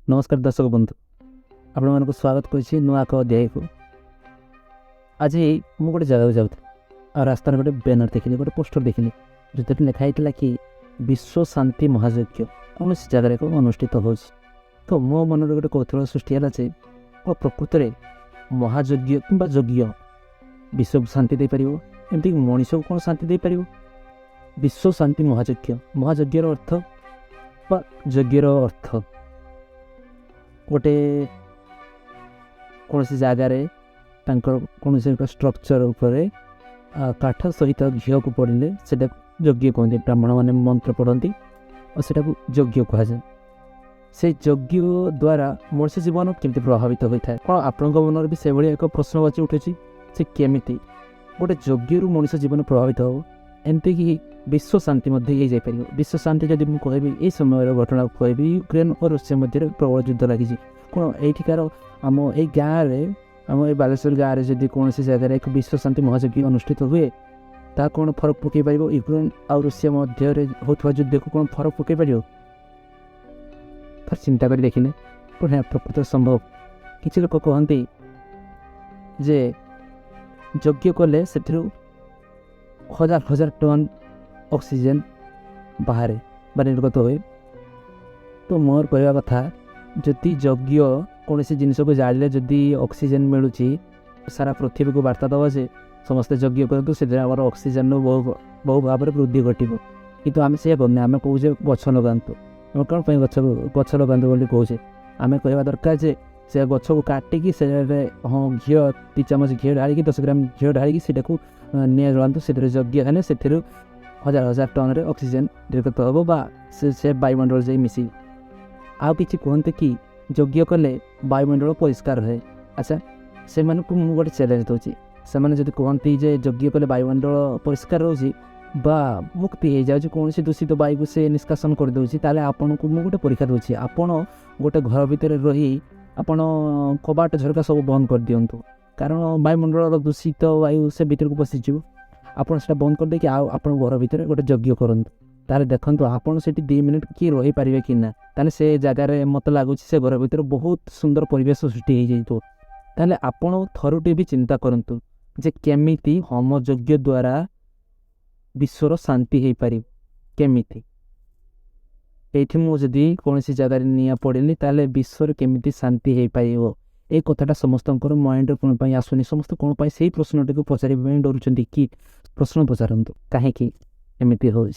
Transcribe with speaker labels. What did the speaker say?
Speaker 1: नमस्कार दर्शक बंधु आपण मानक स्वागत करुच्ची नुआ एक अध्याय को। आज मुझे गोटे जगह जाऊँ रास्तार गोटे बैनर देखिली, गोटे पोस्टर देखिली जो लिखाई कि विश्व शांति महायज्ञ कौन जगार एक अनुष्ठित हो। तो मो मन में गोटे कौतूहल सृष्टि है जे प्रकृत में महायज्ञ कि यज्ञ विश्व को शांति दे पार, एमती मनीष को कौन शांति दे पार। विश्व शांति महायज्ञ, महायज्ञर अर्थ बा यज्ञर अर्थ गोटे कौन जगार कौन स्ट्रक्चर उपरे काठ सहित घी को पड़े से यज्ञ कहते। ब्राह्मण मैंने मंत्र पढ़ती और से यज्ञ कह जाए। से यज्ञ द्वारा मनुष्य जीवन केमती प्रभावित होता है कौन आपण मन भी से भाई एक प्रश्नवाची उठे से केमी गोटे यज्ञ मनुष्य जीवन प्रभावित हो। एमती कि विश्व शांति ये जापर। विश्व शांति जब मुझे कहबी ये समय घटना कहबी यूक्रेन और रूसिया मध्य प्रबल युद्ध लगी कौन यहीकार आम ये गाँव में आम ये बालेश्वर गाँव में जब कौन जगह एक विश्व शांति महायज्ञ अनुष्ठित हुए ता कौन फरक पकई पार। यूक्रेन और रूसिया मध्य होता युद्ध को कौन फरक पकई पार चिंता कर देखने कौन प्रकृत संभव। किसी लोग कहते जे यज्ञ कले से हजार हजार टन ऑक्सीजन बाहर निर्गत हुए। तो मोर कहवा कथा जदि यज्ञ कौन जिनस को जाड़े जदि ऑक्सीजन मिलूँ सारा पृथ्वी को वार्ता दवा जे समस्त यज्ञ करूँ से ऑक्सीजन बहु भाव में वृद्धि घटो। कि आम से करने आम कहे गछ लगातु कौन गछ लगातु बोली कहे आम कहवा दरकार जे से गछ को काटिकी से हाँ घी 2 चामच घी ढाड़ी 10 ग्राम घी ढाड़ी से निआ जलातु से यज्ञ है से हजार हजार टन रे ऑक्सीजन निर्गत हम बा से वायुमंडल जाई मिसी। आउ किसी कहते कि यज्ञ कले वायुमंडल परिष्कार है। अच्छा से मुझे गोटे चैलेंज दूसरी से जब कहती जे यज्ञ कले वायुमंडल परिष्कार रोचे बा मुक्ति हो जाए कौन से दूषित वायु को से निष्कासन करदे ताले आपन को मुझे गोटे परीक्षा दूसरी आपन गोटे घर भितर रही आपन कबाट झरका सब बंद कर दिंतु कारण वायुमंडल दूषित वायु से भीतर को पशिज आपड़ से बंद कर देकि आप घर भितर गोटे यज्ञ करूँ ताले देखो आपड़ से 2 मिनिट किए रही पारे कि ना ताले से जगार मत लगुच से घर भितर बहुत सुंदर परिवेश सृष्टि हो जाए। ताले आपड़ थरुटे भी चिंता करंतु जे केमिति होम यज्ञ द्वारा विश्वर शांति हो पार केमिति। ये मुझे कौन सी जगार निआ पड़ेनि ताले विश्वर केमिति शांति हो पार ए कथाटा समस्त माइंड कौन आसुनी समस्त कौन से प्रश्न टी पचार डरुंच कि प्रश्न पचारतु कहीं एमती हो।